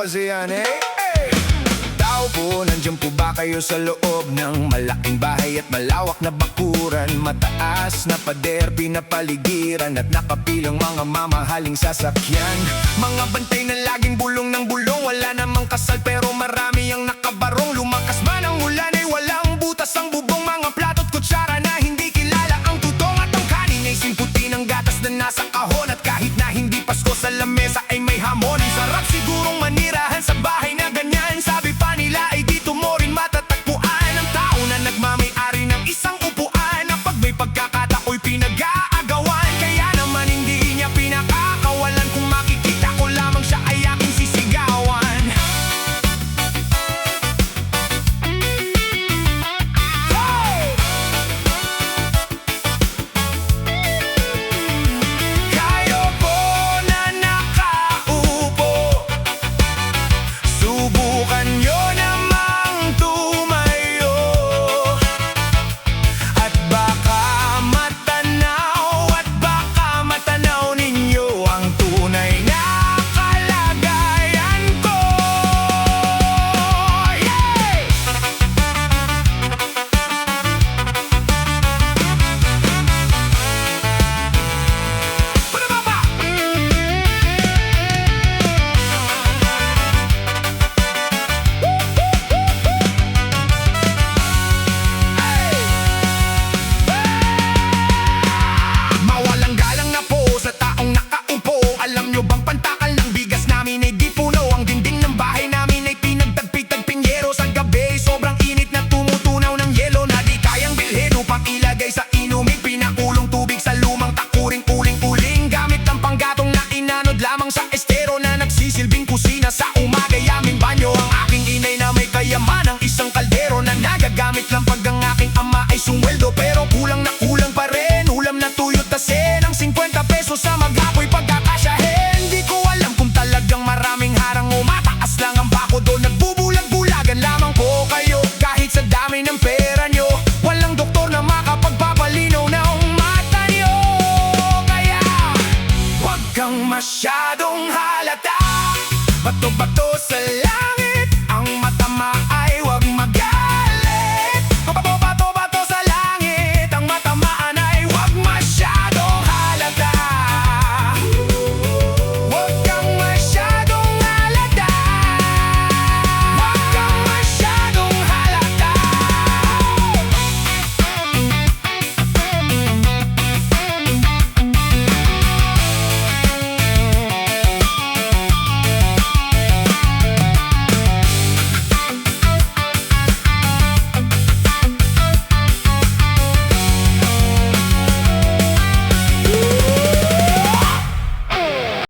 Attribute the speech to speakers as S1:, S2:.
S1: kasi yan Tao po, nandiyan po ba kayo sa loob ng malaking bahay at malawak na bakuran? Mataas na pader, pinapaligiran at nakapilang mga mamahaling sasakyan. Mga bantay na laging bulong ng bulong, wala namang kasal pero marami ang nakabarong. Lumakas man ang ulan ay walang butas ang bubong. Mga plato't kutsara na hindi kilala ang tutong. At ang kanin ay simputi ng gatas na nasa kahon. At kahit na hindi Pasko sa lamesa ay may hamon. Sarap sigurong manirahan sa bahay na ganyan. Sabi pa nila ay dito mo rin matatagpuan ang tao na nagmamay-ari ng isang upuan na pag may pagkakatao'y pinag-aagawan. Kaya naman hindi niya pinakakawalan. Kung makikita ko lamang siya ay aking sisigawan. Kayo po na nakaupo, subukan nyo namang tumayo. At baka matanaw ninyo ang tunay na kalagayan ko. Yeah! Pababa! Mawalang galang na po sa taong nakaupo. Alam nyo bang pantakal ng bigas namin ay di puno? Ang dingding ng bahay namin ay pinagtagpi-tagping yero. Sa gabi sobrang init na tumutunaw ng yelo na di kayang bilhin upang ilagay sa inumin. Pinakulong tubig sa lumang takuring uling-uling. Gamit ang panggatong na inanod lamang sa estero na nagsisilbing kusina sa umaga. Yaming banyo ang aking inay na may kayaman. Ang isang kaldero na nagagamit lang pag ang aking ama ay sumweldo. Pero kulang na kulang pa rin, ulam na tuyot tasin. Ang 50 pesos sa magapoy pagkakasyahin. Di ko alam kung talagang maraming harang o mataas lang ang bako doon. Nagbubulag-bulagan lamang po kayo kahit sa dami ng pera nyo. Walang doktor na makapagpapalinaw ng mata nyo. Kaya huwag kang masyadong halata. Bato-bato